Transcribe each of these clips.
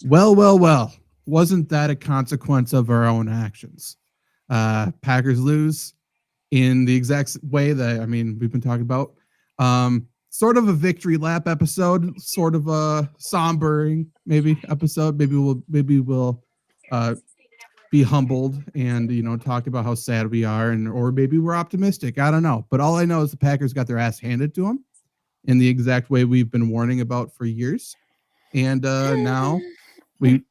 Well. Wasn't that a consequence of our own actions? Packers lose in the exact way that, I mean, we've been talking about. Sort of a victory lap episode, sort of a sombering maybe episode. Maybe we'll uh, be humbled and talk about how sad we are, and or maybe we're optimistic. I don't know, but all I know is the Packers got their ass handed to them in the exact way we've been warning about for years, and now we.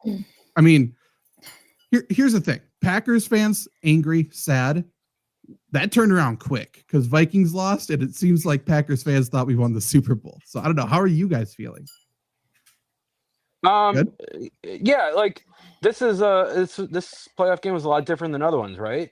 I mean, here's the thing: Packers fans angry, sad. That turned around quick because Vikings lost, and it seems like Packers fans thought we won the Super Bowl. So I don't know. How are you guys feeling? Um, Good. yeah, like this playoff game was a lot different than other ones, right?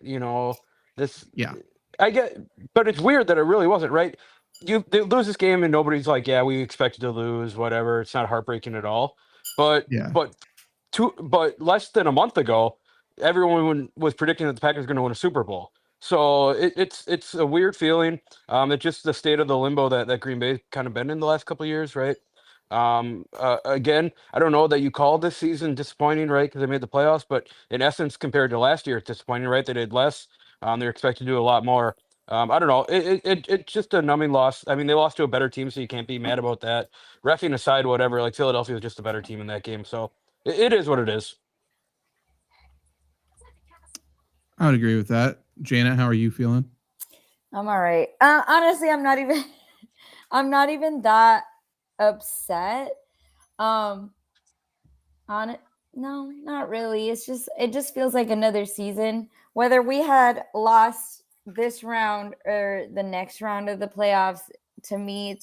This Yeah. I get, but it's weird that it really wasn't, right? They lose this game and nobody's like, yeah, we expected to lose, whatever. It's not heartbreaking at all. But Yeah. but less than a month ago, everyone was predicting that the Packers were going to win a Super Bowl. So it's a weird feeling. It's just the state of the limbo that Green Bay kind of been in the last couple of years, right? Again, I don't know that you called this season disappointing, right? Because they made the playoffs, but in essence, compared to last year, it's disappointing, right? They did less. They're expected to do a lot more. I don't know. It's just a numbing loss. I mean, they lost to a better team, so you can't be mad about that. Reffing aside, whatever. Like Philadelphia was just a better team in that game, so it is what it is. I would agree with that. Janet, how are you feeling? I'm all right. Honestly, I'm not even I'm not even that upset. Um on it. No, not really. It just feels like another season. Whether we had lost this round or the next round of the playoffs, to me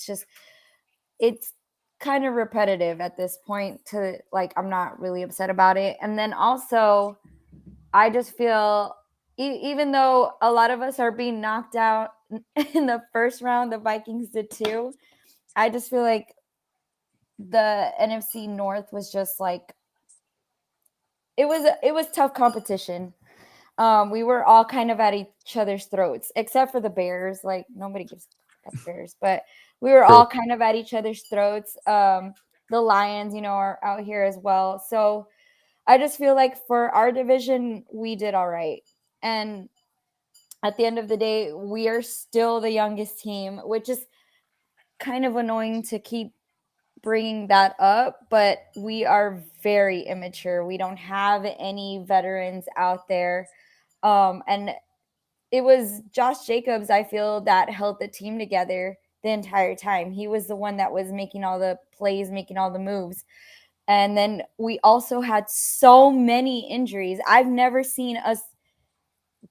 it's kind of repetitive at this point to like I'm not really upset about it. And then also I just feel even though a lot of us are being knocked out in the first round, the Vikings did too. I just feel like the NFC North was just like it was tough competition. We were all kind of at each other's throats, except for the Bears. Like nobody gives about the Bears, but we were all True. kind of at each other's throats. The Lions, are out here as well. So I just feel like for our division, we did all right. And at the end of the day, we are still the youngest team, which is kind of annoying to keep bringing that up, but we are very immature. We don't have any veterans out there. And it was Josh Jacobs, I feel, that held the team together the entire time. He was the one that was making all the plays, making all the moves. And then we also had so many injuries. I've never seen us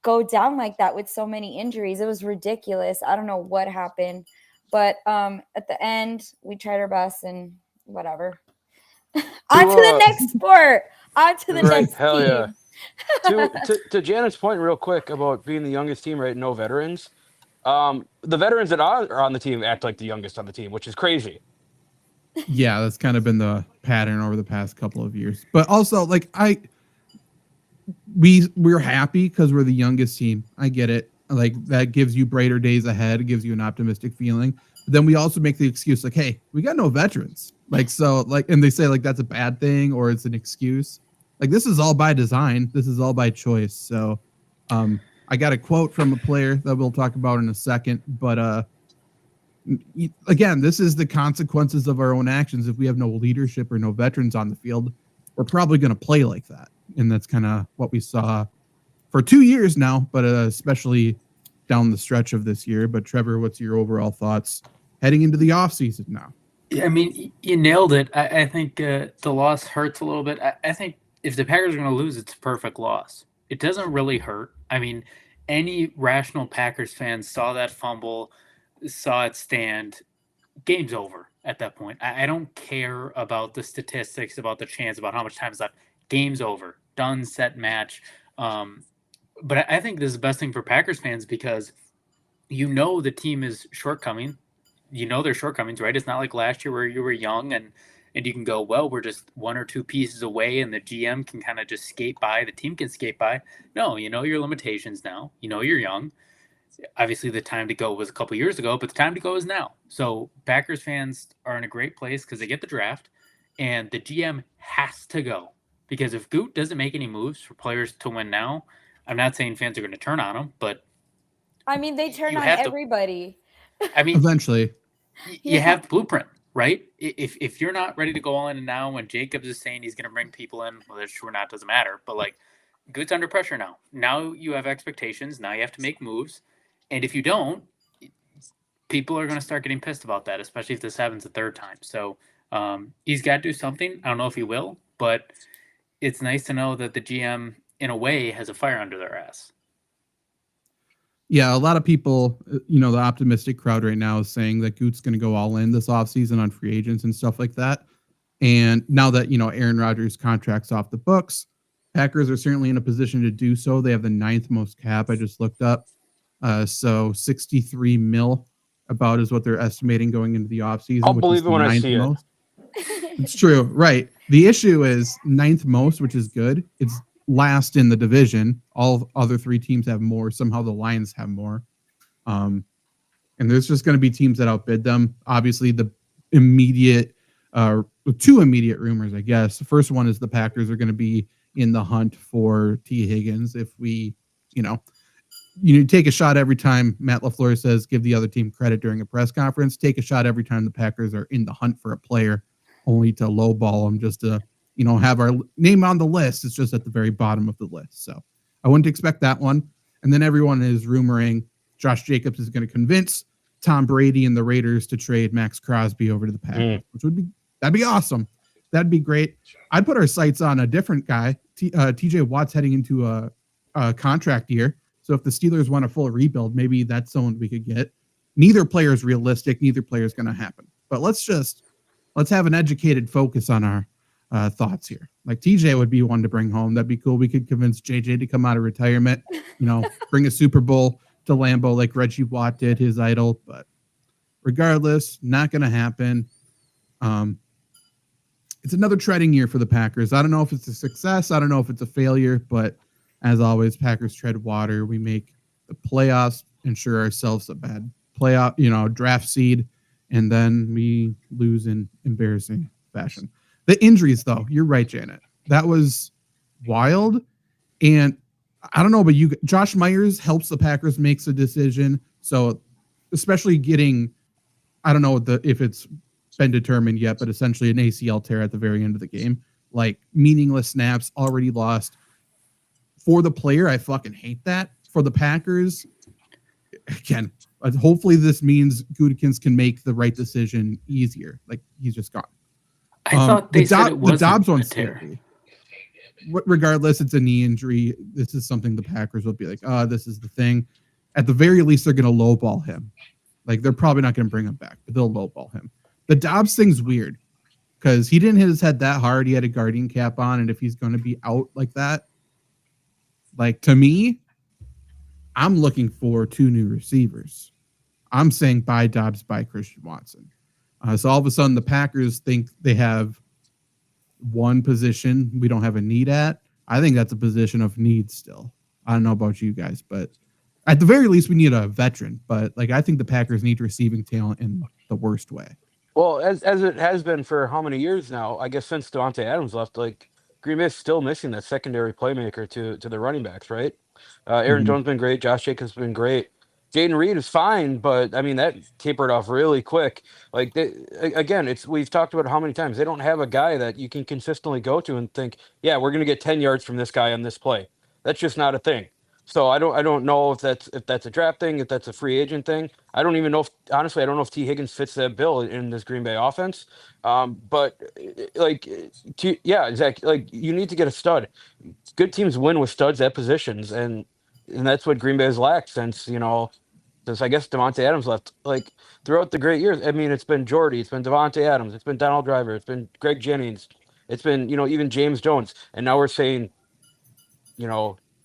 go down like that with so many injuries. It was ridiculous. I don't know what happened. But at the end, we tried our best and whatever. On To to the next sport. On to the right, next hell yeah. team. To Janet's point, real quick about being the youngest team, right? No veterans. The veterans that are on the team act like the youngest on the team, which is crazy. Yeah, that's kind of been the pattern over the past couple of years. But also, like we're happy because we're the youngest team. I get it. Like that gives you brighter days ahead. It gives you an optimistic feeling. But then we also make the excuse like, hey, we got no veterans. Like so, like, and they say like that's a bad thing or it's an excuse. Like this is all by design. This is all by choice. So, I got a quote from a player that we'll talk about in a second. But again, this is the consequences of our own actions. If we have no leadership or no veterans on the field, we're probably going to play like that. And that's kind of what we saw for 2 years now, but especially down the stretch of this year. But Trevor, what's your overall thoughts heading into the offseason now? Yeah, I mean, you nailed it. I think the loss hurts a little bit. I think if the Packers are going to lose, it's a perfect loss. It doesn't really hurt. I mean, any rational Packers fan saw that fumble, saw it stand. Game's over at that point. I don't care about the statistics, about the chance, about how much time is left. Game's over. Done, set, match. But I think this is the best thing for Packers fans because the team is shortcoming. Their shortcomings, right? It's not like last year where you were young and you can go, well, we're just one or two pieces away and the GM can kind of just skate by, the team can skate by. No, you know your limitations now. You're young. Obviously the time to go was a couple years ago, but the time to go is now. So Packers fans are in a great place because they get the draft and the GM has to go. Because if Goot doesn't make any moves for players to win now, I'm not saying fans are going to turn on him, but I mean, they turn you on have to. everybody. I mean, Eventually, you Yeah. have the blueprint, right? If you're not ready to go all in now, when Jacobs is saying he's going to bring people in, whether it's true or not doesn't matter. But like, Goot's under pressure now. Now you have expectations. Now you have to make moves, and if you don't, people are going to start getting pissed about that, especially if this happens a third time. So he's got to do something. I don't know if he will, but it's nice to know that the GM, in a way, has a fire under their ass. yeah, a lot of people, the optimistic crowd right now is saying that Goot's going to go all in this offseason on free agents and stuff like that. And now that, Aaron Rodgers' contract's off the books, Packers are certainly in a position to do so. They have the 9th most cap. I just looked up. So 63 mil about is what they're estimating going into the offseason. I'll which believe is it the when I 9th see it. most. It's true. Right. The issue is 9th most, which is good. It's last in the division. All other 3 teams have more. Somehow the Lions have more. And there's just going to be teams that outbid them. Obviously, the immediate, 2 immediate rumors, I guess. The first one is the Packers are going to be in the hunt for T. Higgins. If we, you take a shot every time Matt LaFleur says give the other team credit during a press conference. Take a shot every time the Packers are in the hunt for a player, only to lowball them just to, have our name on the list. It's just at the very bottom of the list. So I wouldn't expect that one. And then everyone is rumoring Josh Jacobs is going to convince Tom Brady and the Raiders to trade Max Crosby over to the Packers, which that'd be awesome. That'd be great. I'd put our sights on a different guy. TJ Watt's heading into a contract year. So if the Steelers want a full rebuild, maybe that's someone we could get. Neither player is realistic. Neither player is going to happen. But let's have an educated focus on our thoughts here. Like TJ would be one to bring home. That'd be cool. We could convince JJ to come out of retirement, bring a Super Bowl to Lambeau like Reggie Watt did, his idol. But regardless, not going to happen. It's another treading year for the Packers. I don't know if it's a success. I don't know if it's a failure, but as always, Packers tread water. We make the playoffs, ensure ourselves a bad playoff, draft seed, and then we lose in embarrassing fashion. The injuries, though, you're right, Janet. That was wild. And I don't know, but Josh Myers helps the Packers makes a decision. So especially getting, I don't know if it's been determined yet, but essentially an ACL tear at the very end of the game, like meaningless snaps, already lost. For the player, I fucking hate that. For the Packers, again, hopefully this means Gutekunst can make the right decision easier. Like he's just gone. I thought they said it wasn't the Dobbs a one's tear. scary. Regardless, it's a knee injury. This is something the Packers will be like, this is the thing. At the very least, they're going to lowball him. Like they're probably not going to bring him back, but they'll lowball him. The Dobbs thing's weird because he didn't hit his head that hard. He had a guardian cap on, and if he's going to be out like that, like to me, I'm looking for 2 new receivers. I'm saying buy Dobbs, buy Christian Watson. So all of a sudden, the Packers think they have one position we don't have a need at. I think that's a position of need still. I don't know about you guys, but at the very least, we need a veteran. But like, I think the Packers need receiving talent in the worst way. Well, as it has been for how many years now? I guess since Devontae Adams left, like Green Bay's still missing that secondary playmaker to the running backs, right? Aaron Jones been great. Josh Jacobs been great. Jaden Reed is fine, but I mean that tapered off really quick. Like again, we've talked about it how many times they don't have a guy that you can consistently go to and think, yeah, we're gonna get 10 yards from this guy on this play. That's just not a thing. So I don't know if that's a draft thing, if that's a free agent thing. I don't even know honestly, I don't know if T. Higgins fits that bill in this Green Bay offense. But exactly. Like you need to get a stud. Good teams win with studs at positions, and that's what Green Bay has lacked since I guess Devontae Adams left. Like throughout the great years, I mean, it's been Jordy, it's been Devontae Adams, it's been Donald Driver, it's been Greg Jennings, it's been even James Jones, and now we're saying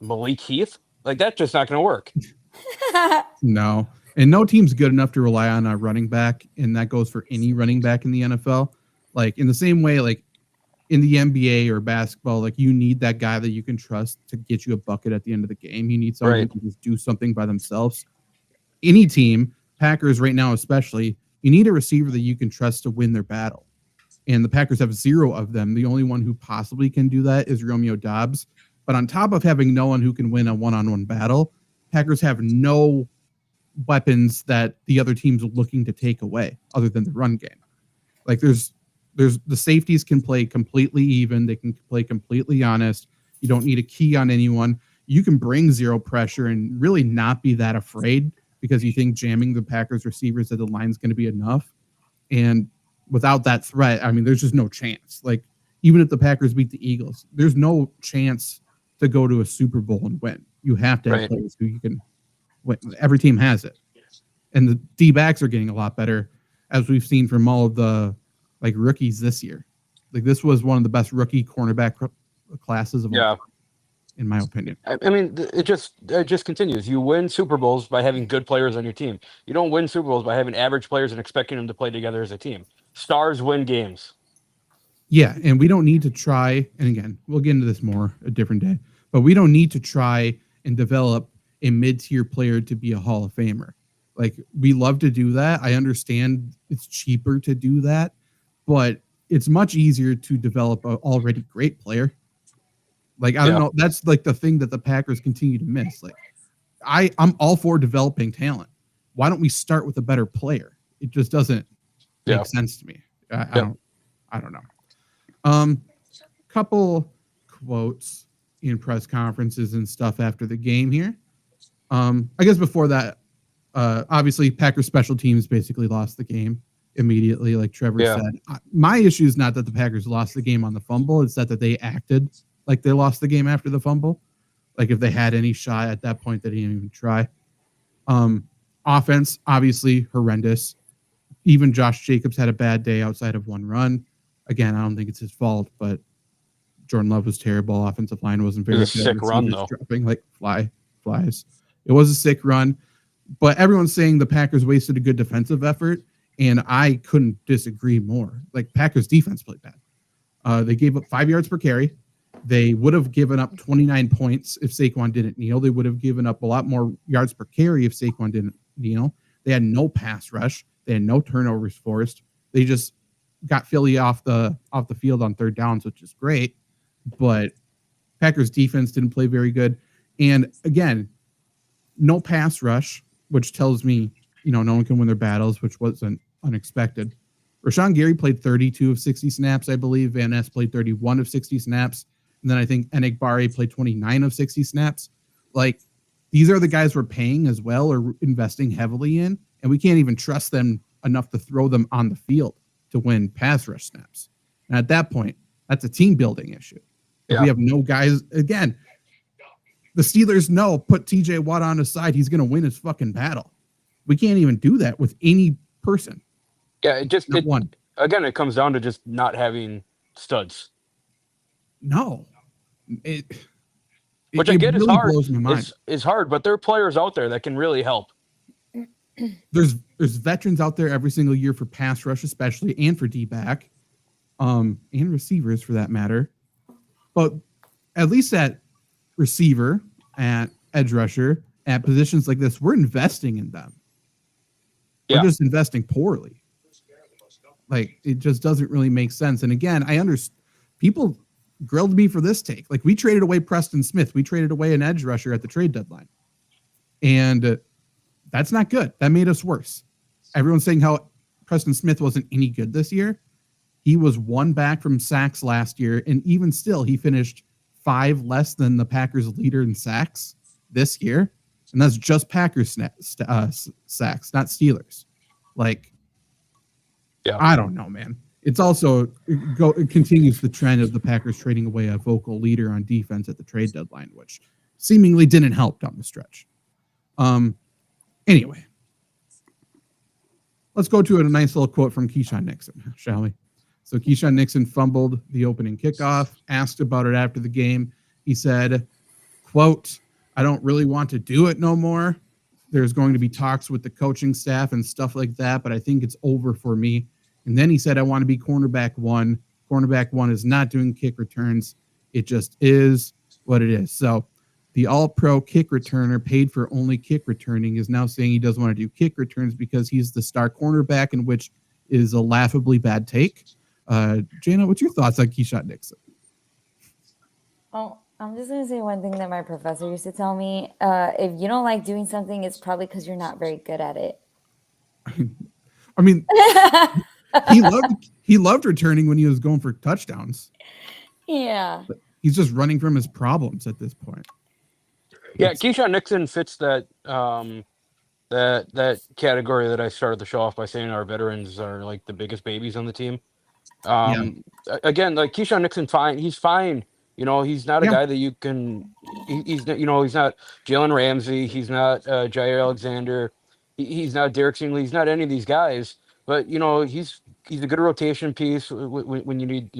Malik Heath. Like that's just not going to work. No. And no team's good enough to rely on a running back, and that goes for any running back in the NFL. Like in the same way, like in the NBA or basketball, like you need that guy that you can trust to get you a bucket at the end of the game. You need someone who can just do something by themselves. Any team, Packers right now especially, you need a receiver that you can trust to win their battle. and the Packers have 0 of them. The only one who possibly can do that is Romeo Doubs. But on top of having no one who can win a one-on-one battle, Packers have no weapons that the other team's looking to take away other than the run game. Like there's the safeties can play completely even. They can play completely honest. You don't need a key on anyone. You can bring 0 pressure and really not be that afraid because you think jamming the Packers receivers at the line is going to be enough. And without that threat, I mean, there's just no chance. Like even if the Packers beat the Eagles, there's no chance to go to a Super Bowl and win. You have to have players who you can win. Every team has it. And the D-backs are getting a lot better, as we've seen from all of the like rookies this year. Like this was one of the best rookie cornerback classes of all time, in my opinion. I mean, it just continues. You win Super Bowls by having good players on your team. You don't win Super Bowls by having average players and expecting them to play together as a team. Stars win games. Yeah, and we don't need to try, and again, we'll get into this more a different day, but we don't need to try and develop a mid-tier player to be a Hall of Famer. Like, we love to do that. I understand it's cheaper to do that, but it's much easier to develop an already great player. Like, I don't know. That's like the thing that the Packers continue to miss. Like, I'm all for developing talent. Why don't we start with a better player? It just doesn't make sense to me. I don't know. Couple quotes in press conferences and stuff after the game here. I guess before that, obviously Packers special teams basically lost the game immediately, like Trevor said. My issue is not that the Packers lost the game on the fumble. It's that they acted like they lost the game after the fumble. Like if they had any shot at that point, they didn't even try. Offense, obviously horrendous. Even Josh Jacobs had a bad day outside of one run. Again, I don't think it's his fault, but Jordan Love was terrible. Offensive line wasn't very good. It was a sick run, though. Dropping like flies. It was a sick run, but everyone's saying the Packers wasted a good defensive effort, and I couldn't disagree more. Like, Packers defense played bad. They gave up 5 yards per carry. They would have given up 29 points if Saquon didn't kneel. They would have given up a lot more yards per carry if Saquon didn't kneel. They had no pass rush. They had no turnovers forced. They just got Philly off the field on third downs, which is great. But Packers defense didn't play very good. And again, no pass rush, which tells me, no one can win their battles, which wasn't unexpected. Rashawn Gary played 32 of 60 snaps, I believe. Van Ness played 31 of 60 snaps. And then I think Enagbare played 29 of 60 snaps. Like, these are the guys we're paying as well or investing heavily in, and we can't even trust them enough to throw them on the field to win pass rush snaps. And at that point, that's a team building issue. If we have no guys, again, the Steelers know, put TJ Watt on his side, he's going to win his fucking battle. We can't even do that with any person. Yeah, again, it comes down to just not having studs. No. Which I get really is hard. Blows my mind. It's hard, but there are players out there that can really help. There's veterans out there every single year for pass rush, especially, and for D-back, and receivers for that matter. But at least at receiver, at edge rusher, at positions like this, we're investing in them. We're just investing poorly. Like, it just doesn't really make sense. And again, I understand people grilled me for this take. Like, we traded away Preston Smith. We traded away an edge rusher at the trade deadline. And that's not good. That made us worse. Everyone's saying how Preston Smith wasn't any good this year. He was 1 back from sacks last year, and even still, he finished 5 less than the Packers' leader in sacks this year. And that's just Packers sacks, not Steelers. Like, I don't know, man. It's also, it continues the trend of the Packers trading away a vocal leader on defense at the trade deadline, which seemingly didn't help down the stretch. Anyway, let's go to a nice little quote from Keyshawn Nixon, shall we? So Keyshawn Nixon fumbled the opening kickoff, asked about it after the game. He said, quote, "I don't really want to do it no more. There's going to be talks with the coaching staff and stuff like that, but I think it's over for me." And then he said, "I want to be cornerback 1. Cornerback 1 is not doing kick returns. It just is what it is." So the all-pro kick returner paid for only kick returning is now saying he doesn't want to do kick returns because he's the star cornerback, in which is a laughably bad take. Jana, what's your thoughts on Keyshawn Nixon? Oh, I'm just gonna say one thing that my professor used to tell me. If you don't like doing something, it's probably because you're not very good at it. I mean, he loved returning when he was going for touchdowns. Yeah. But he's just running from his problems at this point. Yeah, Keyshawn Nixon fits that that category that I started the show off by saying our veterans are like the biggest babies on the team. Again, like Keyshawn Nixon, fine. He's fine. He's not a guy that you can. He's not. He's not Jalen Ramsey. He's not Jair Alexander. He's not Derek Stingley. He's not any of these guys. But he's a good rotation piece when you need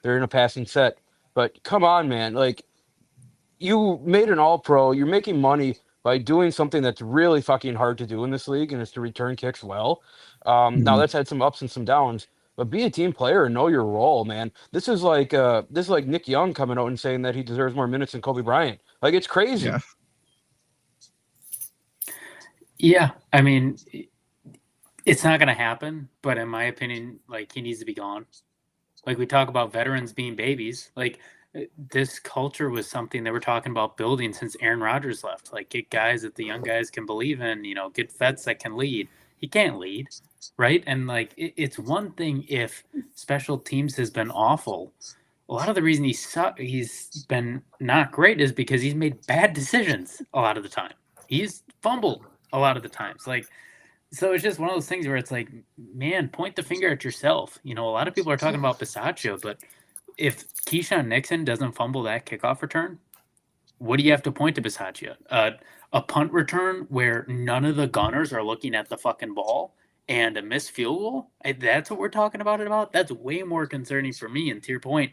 they're in a passing set. But come on, man, like you made an All-Pro. You're making money by doing something that's really fucking hard to do in this league, and it's to return kicks well. Now that's had some ups and some downs, but be a team player and know your role, man. This is like Nick Young coming out and saying that he deserves more minutes than Kobe Bryant. Like, it's crazy. Yeah, I mean, it's not going to happen, but in my opinion, like, he needs to be gone. Like, we talk about veterans being babies. Like, this culture was something that we're talking about building since Aaron Rodgers left. Like, get guys that the young guys can believe in, get vets that can lead. He can't lead, right? And, like, it's one thing if special teams has been awful. A lot of the reason he's been not great is because he's made bad decisions a lot of the time. He's fumbled a lot of the times. Like, so it's just one of those things where it's like, man, point the finger at yourself. A lot of people are talking about Bisaccia, but if Keyshawn Nixon doesn't fumble that kickoff return, what do you have to point to Bisaccia? A punt return where none of the gunners are looking at the fucking ball and a missed field goal? That's what we're talking about it about? That's way more concerning for me. And to your point,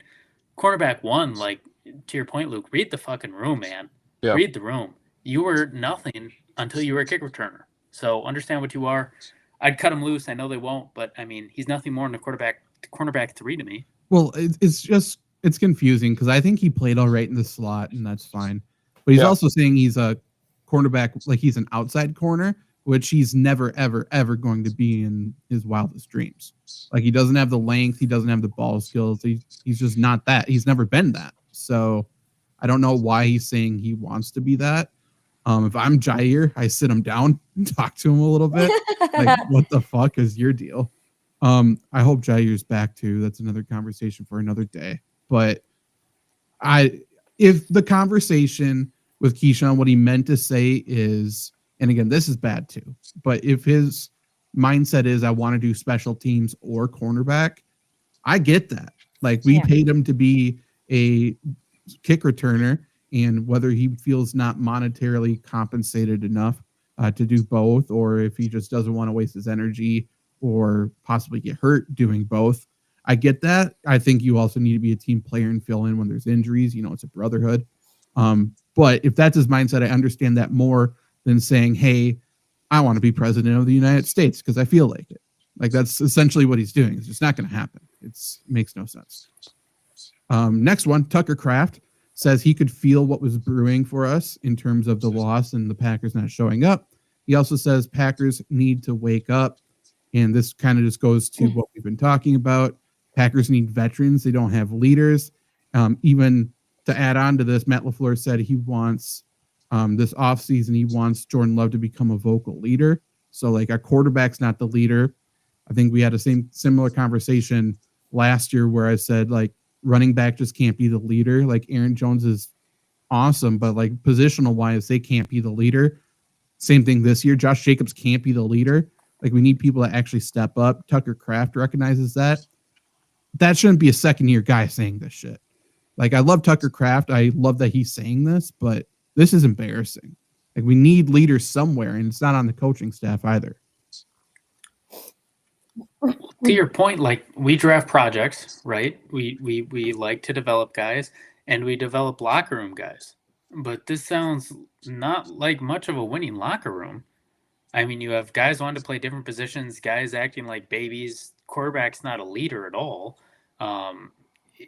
cornerback one, like, to your point, Luke, read the fucking room, man. Yeah. Read the room. You were nothing until you were a kick returner. So understand what you are. I'd cut him loose. I know they won't, but I mean, he's nothing more than a cornerback 3 to me. Well, it's confusing because I think he played all right in the slot, and that's fine. But he's also saying he's a cornerback, like he's an outside corner, which he's never, ever, ever going to be in his wildest dreams. Like, he doesn't have the length, he doesn't have the ball skills. He's just not that. He's never been that. So I don't know why he's saying he wants to be that. If I'm Jair, I sit him down and talk to him a little bit. Like, what the fuck is your deal? I hope Jair's back too. That's another conversation for another day. But if the conversation with Keyshawn, what he meant to say is, and again, this is bad too, but if his mindset is, I want to do special teams or cornerback, I get that. Like, we paid him to be a kick returner, and whether he feels not monetarily compensated enough to do both, or if he just doesn't want to waste his energy or possibly get hurt doing both, I get that. I think you also need to be a team player and fill in when there's injuries. It's a brotherhood. But if that's his mindset, I understand that more than saying, hey, I want to be president of the United States because I feel like it. Like, that's essentially what he's doing. It's just not going to happen. It makes no sense. Next one, Tucker Kraft says he could feel what was brewing for us in terms of the loss and the Packers not showing up. He also says Packers need to wake up. And this kind of just goes to what we've been talking about. Packers need veterans. They don't have leaders. Even to add on to this, Matt LaFleur said he wants this offseason, he wants Jordan Love to become a vocal leader. So, like, our quarterback's not the leader. I think we had a similar conversation last year where I said, like, running back just can't be the leader. Like, Aaron Jones is awesome, but, like, positional wise, they can't be the leader. Same thing this year. Josh Jacobs can't be the leader. Like, we need people that actually step up. Tucker Kraft recognizes that. That shouldn't be a second-year guy saying this shit. Like, I love Tucker Kraft. I love that he's saying this, but this is embarrassing. Like, we need leaders somewhere, and it's not on the coaching staff either. To your point, like, we draft projects, right? We like to develop guys, and we develop locker room guys. But this sounds not like much of a winning locker room. I mean, you have guys wanting to play different positions, guys acting like babies. Quarterback's not a leader at all.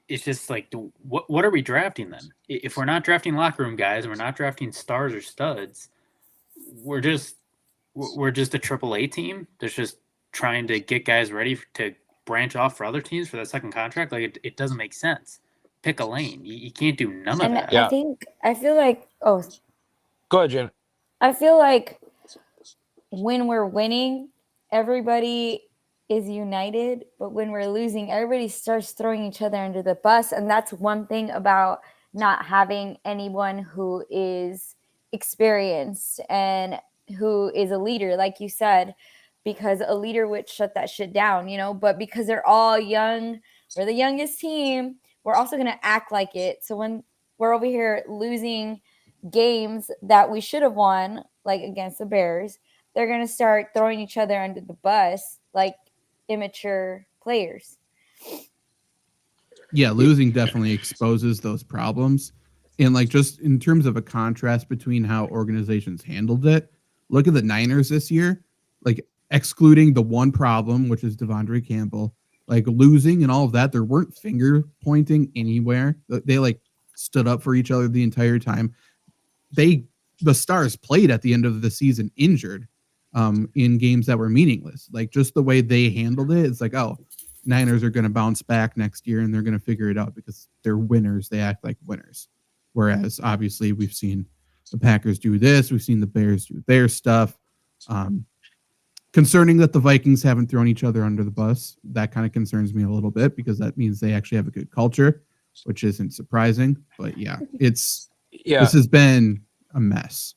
It's just like, what are we drafting then? If we're not drafting locker room guys and we're not drafting stars or studs, we're just a AAA team that's just trying to get guys ready to branch off for other teams for that second contract? Like, it doesn't make sense. Pick a lane. You can't do none of And that. Yeah. I feel like, Go ahead, Janet. I feel like when we're winning, everybody is united, but when we're losing, everybody starts throwing each other under the bus. And that's one thing about not having anyone who is experienced and who is a leader, like you said, because a leader would shut that shit down, but because they're all young, we're the youngest team, we're also going to act like it. So when we're over here losing games that we should have won, like against the Bears, they're going to start throwing each other under the bus like immature players. Yeah, losing definitely exposes those problems. And like just in terms of a contrast between how organizations handled it, look at the Niners this year, like excluding the one problem, which is Devondre Campbell, like losing and all of that, there weren't finger pointing anywhere. They like stood up for each other the entire time. The stars played at the end of the season injured in games that were meaningless. Like just the way they handled it, it's like, oh, Niners are going to bounce back next year and they're going to figure it out because they're winners. They act like winners. Whereas obviously we've seen the Packers do this. We've seen the Bears do their stuff. Concerning that the Vikings haven't thrown each other under the bus, that kind of concerns me a little bit because that means they actually have a good culture, which isn't surprising. But yeah, this has been a mess.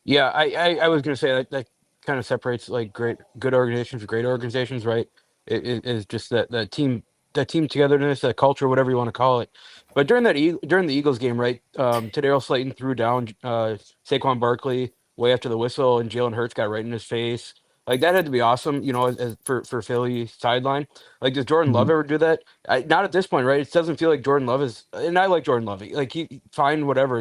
Yeah, I was going to say that kind of separates like good organizations, great organizations, right? It is just that team togetherness, that culture, whatever you want to call it. But during the Eagles game, right? Tadeo Slayton threw down Saquon Barkley way after the whistle, and Jalen Hurts got right in his face. Like that had to be awesome, as for Philly sideline. Like, does Jordan Love ever do that? Not at this point, right? It doesn't feel like Jordan Love is, and I like Jordan Love. Like he fine, whatever,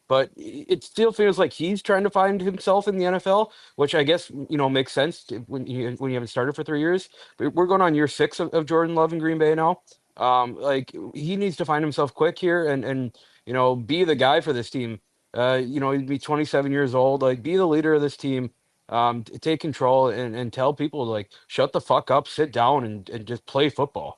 but it still feels like he's trying to find himself in the NFL, which I guess makes sense when you haven't started for 3 years. But we're going on year 6 of Jordan Love in Green Bay now. Like he needs to find himself quick here and be the guy for this team. He'd be 27 years old. Like, be the leader of this team. Take control and tell people like shut the fuck up, sit down, and just play football.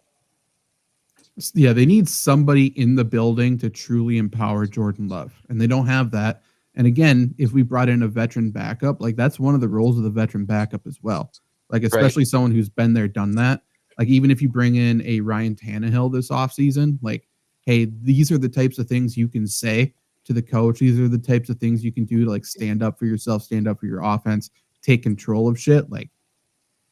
Yeah, they need somebody in the building to truly empower Jordan Love, and they don't have that. And again, if we brought in a veteran backup, like that's one of the roles of the veteran backup as well. Like especially someone who's been there, done that. Like even if you bring in a Ryan Tannehill this offseason, like, hey, these are the types of things you can say to the coach. These are the types of things you can do to like stand up for yourself, stand up for your offense, take control of shit. Like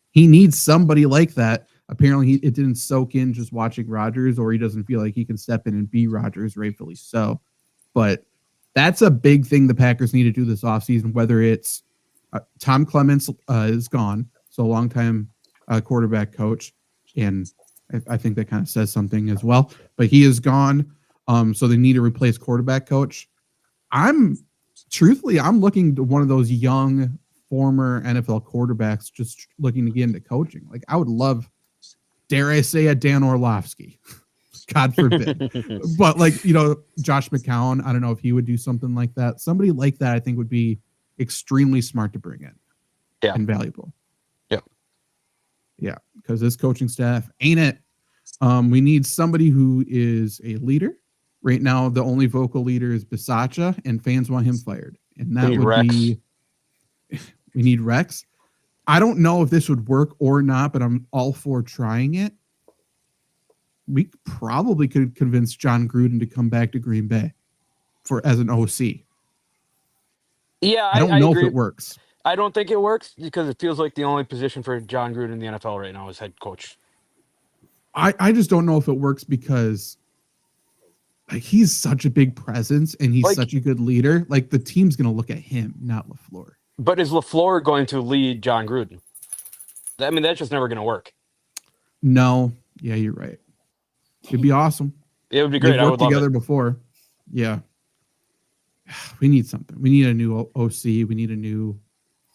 he needs somebody like that. Apparently, it didn't soak in just watching Rodgers, or he doesn't feel like he can step in and be Rodgers, rightfully so. But that's a big thing the Packers need to do this offseason, whether it's Tom Clements is gone, so a long-time quarterback coach, and I think that kind of says something as well. But he is gone, so they need to replace quarterback coach. I'm looking to one of those young former NFL quarterbacks just looking to get into coaching. Like I would love, dare I say, a Dan Orlovsky, God forbid. But like, Josh McCown, I don't know if he would do something like that. Somebody like that, I think would be extremely smart to bring in. Yeah. And valuable. Yep. Yeah. Because this coaching staff ain't it. We need somebody who is a leader. Right now, the only vocal leader is Bisaccia, and fans want him fired. And that would Rex. be, we need Rex. I don't know if this would work or not, but I'm all for trying it. We probably could convince John Gruden to come back to Green Bay as an OC. Yeah, I don't know agree. if it works. I don't think it works because it feels like the only position for John Gruden in the NFL right now is head coach. I just don't know if it works because like he's such a big presence and he's such a good leader. Like the team's going to look at him, not LaFleur. But is LaFleur going to lead John Gruden? I mean, that's just never going to work. No. Yeah, you're right. It'd be awesome. It would be great. They've worked together before. Yeah. We need something. We need a new OC. We need a new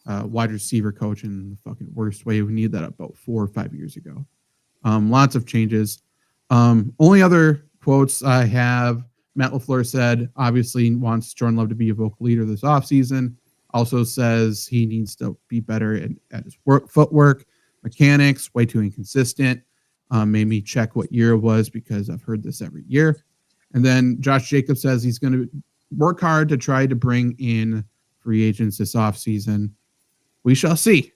wide receiver coach in the fucking worst way. We need that about 4 or 5 years ago. Lots of changes. Only other quotes I have, Matt LaFleur said, obviously wants Jordan Love to be a vocal leader this offseason. Also says he needs to be better at his footwork, mechanics, way too inconsistent. Made me check what year it was because I've heard this every year. And then Josh Jacobs says he's going to work hard to try to bring in free agents this offseason. We shall see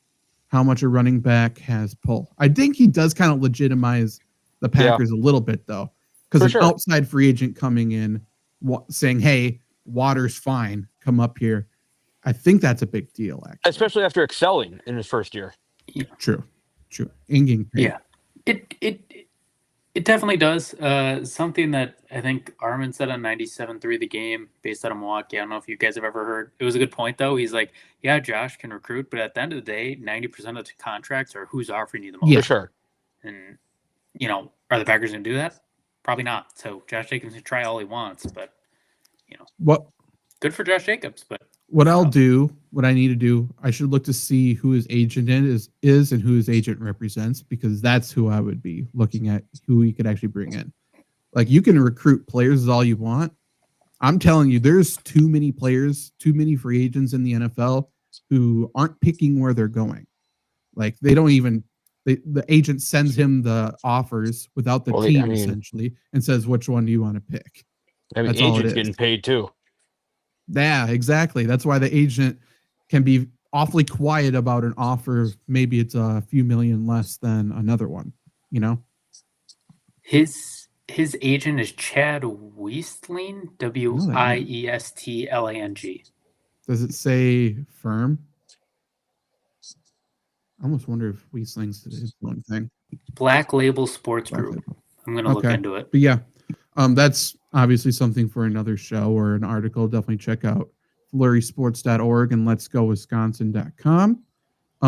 how much a running back has pull. I think he does kind of legitimize the Packers a little bit, though, because an outside free agent coming in saying, hey, Water's fine, come up here. I think that's a big deal, actually. Especially after excelling in his first year. True. And getting paid. Yeah. It definitely does. Something that I think Armin said on 97.3 The Game, based out of Milwaukee. I don't know if you guys have ever heard. It was a good point, though. He's like, yeah, Josh can recruit, but at the end of the day, 90% of the contracts are who's offering you the most. For sure. And, are the Packers going to do that? Probably not. So Josh Jacobs can try all he wants, but, good for Josh Jacobs. But what I need to do, I should look to see who his agent is and who his agent represents, because that's who I would be looking at, who he could actually bring in. Like, you can recruit players all you want. I'm telling you, there's too many players, too many free agents in the NFL who aren't picking where they're going. Like, they don't even, the agent sends him the offers without the team, essentially, and says, which one do you want to pick? That's agent's getting paid too. Yeah, exactly. That's why the agent can be awfully quiet about an offer. Maybe it's a few million less than another one, His agent is Chad Wiestling, Wiestlang. Does it say firm? I almost wonder if Wiesling's his own thing. Black Label Sports Group. I'm going to look into it. But yeah, that's obviously something for another show or an article. Definitely check out flurrysports.org and letsgowisconsin.com. I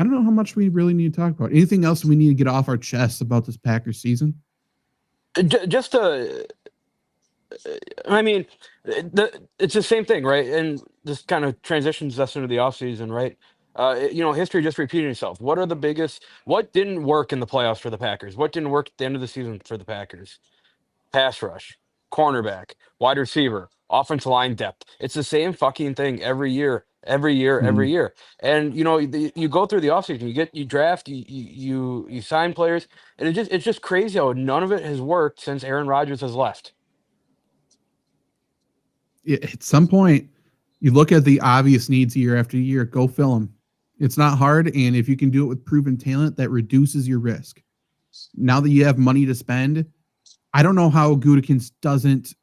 don't know how much we really need to talk about. Anything else we need to get off our chests about this Packers season? It's the same thing, right? And this kind of transitions us into the offseason, right? History just repeating itself. What didn't work in the playoffs for the Packers? What didn't work at the end of the season for the Packers? Pass rush, cornerback, wide receiver, offensive line depth. It's the same fucking thing every year. And you go through the offseason, you draft, you sign players, and it's just crazy how none of it has worked since Aaron Rodgers has left. At some point, you look at the obvious needs year after year, go fill them. It's not hard, and if you can do it with proven talent, that reduces your risk. Now that you have money to spend, I don't know how Gutekunst doesn't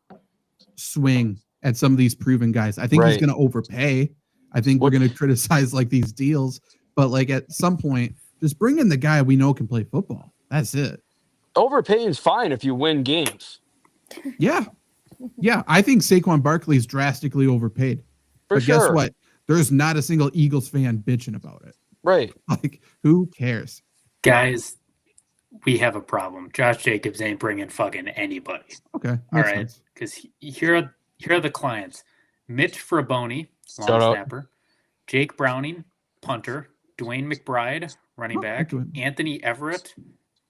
swing at some of these proven guys. I think he's going to overpay. I think we're going to criticize these deals, but at some point, just bring in the guy we know can play football. That's it. Overpaying is fine if you win games. Yeah. I think Saquon Barkley is drastically overpaid. But guess what? There's not a single Eagles fan bitching about it. Right. Who cares? Guys, we have a problem. Josh Jacobs ain't bringing fucking anybody. Okay. All right. Because here are the clients. Mitch Fraboni, long snapper. Jake Browning, punter. Dwayne McBride, running back. Anthony Everett.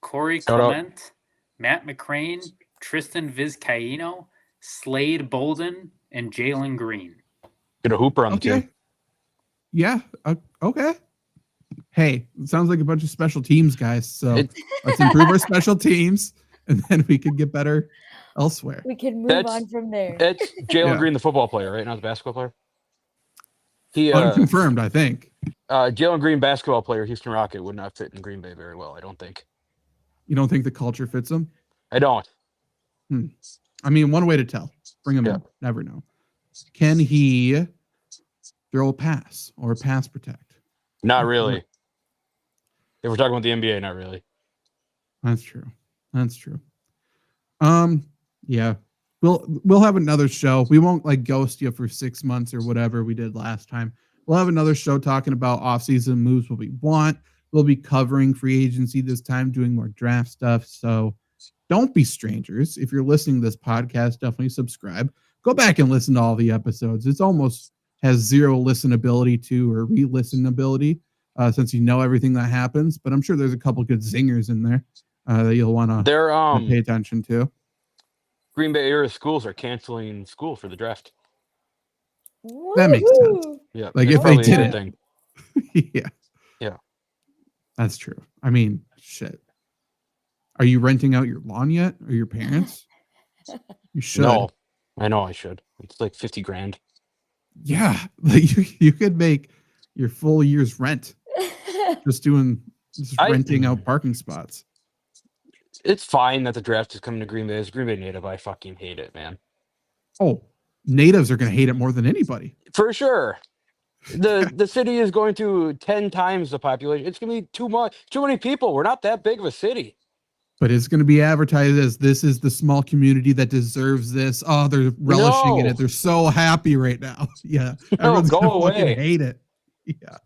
Corey Clement. Matt McCrane. Tristan Vizcaino. Slade Bolden. And Jalen Green. Get a hooper on the team. Yeah. Okay. Hey, it sounds like a bunch of special teams guys. So let's improve our special teams, and then we can get better elsewhere. We can move on from there. It's Jalen Green, the football player, right? Not the basketball player. He unconfirmed, I think. Jalen Green, basketball player, Houston Rocket, would not fit in Green Bay very well, I don't think. You don't think the culture fits him? I don't. I mean, one way to tell. Bring him in. Never know. Can he throw a pass or pass protect? Not really. If we're talking about the NBA, not really. That's true. Yeah. We'll have another show. We won't ghost you for 6 months or whatever we did last time. We'll have another show talking about off-season moves, what we want. We'll be covering free agency this time, doing more draft stuff. So don't be strangers. If you're listening to this podcast, definitely subscribe. Go back and listen to all the episodes. It's almost has zero listenability to or re-listenability since you know everything that happens. But I'm sure there's a couple good zingers in there that you'll want to pay attention to. Green Bay area schools are canceling school for the draft. That makes sense. Yeah, if they did it. Yeah. That's true. I mean, shit. Are you renting out your lawn yet, or your parents? You should. No, I know I should. It's like 50 grand. Yeah, like you could make your full year's rent just renting out parking spots. It's fine that the draft is coming to Green Bay. As a Green Bay native, I fucking hate it, man. Oh, natives are going to hate it more than anybody. For sure. The city is going to 10 times the population. It's going to be too many people. We're not that big of a city. But it's going to be advertised as this is the small community that deserves this. Oh, they're relishing in No. it. They're so happy right now. Yeah, No, everyone's go going to fucking away. hate it. Yeah,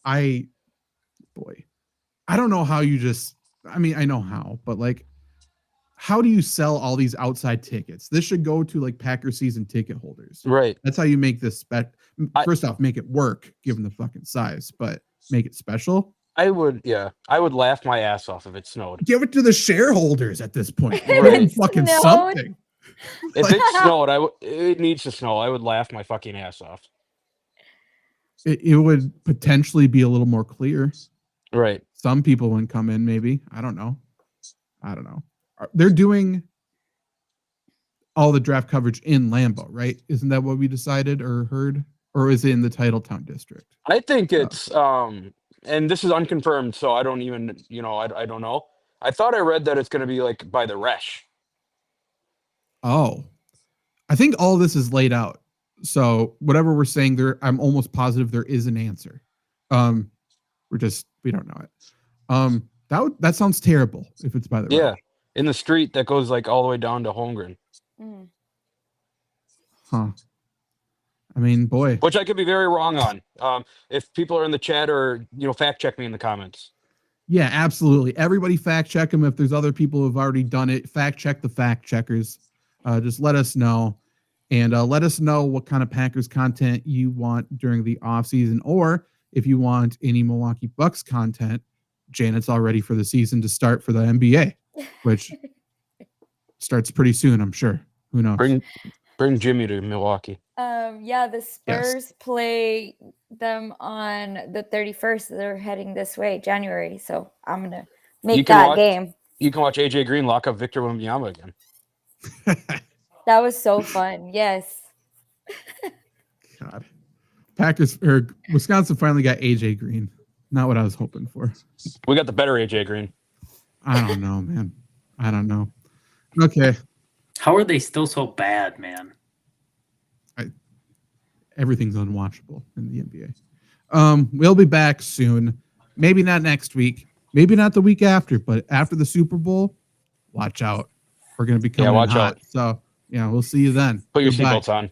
I don't know how you just. I mean, I know how, but like, how do you sell all these outside tickets? This should go to like Packer season ticket holders. Right. That's how you make this first off, make it work given the fucking size, but make it special. I would laugh my ass off if it snowed. Give it to the shareholders at this point. If Give them it fucking snowed. something. If it snowed, it needs to snow. I would laugh my fucking ass off. It would potentially be a little more clear. Right. Some people wouldn't come in, maybe. I don't know. They're doing all the draft coverage in Lambeau, right? Isn't that what we decided or heard? Or is it in the Titletown district? I think it's and this is unconfirmed, so I don't even, I don't know. I thought I read that it's going to be like by the Resch. Oh, I think all this is laid out. So whatever we're saying there, I'm almost positive there is an answer. We don't know it. That sounds terrible if it's by the Yeah, Resch. in the street that goes like all the way down to Holmgren. Mm. Huh. I mean, boy. Which I could be very wrong on. If people are in the chat or fact check me in the comments. Yeah, absolutely. Everybody fact check them. If there's other people who've already done it, fact check the fact checkers. Just let us know. And let us know what kind of Packers content you want during the offseason, or if you want any Milwaukee Bucks content. Janet's all ready for the season to start for the NBA, which starts pretty soon, I'm sure. Who knows? Bring Jimmy to Milwaukee. Yeah, the Spurs play them on the 31st. They're heading this way, January. So I'm gonna make that game. You can watch AJ Green lock up Victor Wembanyama again. That was so fun. Yes. God. Wisconsin finally got AJ Green. Not what I was hoping for. We got the better AJ Green. I don't know, man. I don't know. Okay. How are they still so bad, man? Everything's unwatchable in the NBA. We'll be back soon. Maybe not next week. Maybe not the week after, but after the Super Bowl, watch out. We're going to be coming hot. So, we'll see you then. Put your Goodbye. seatbelts on.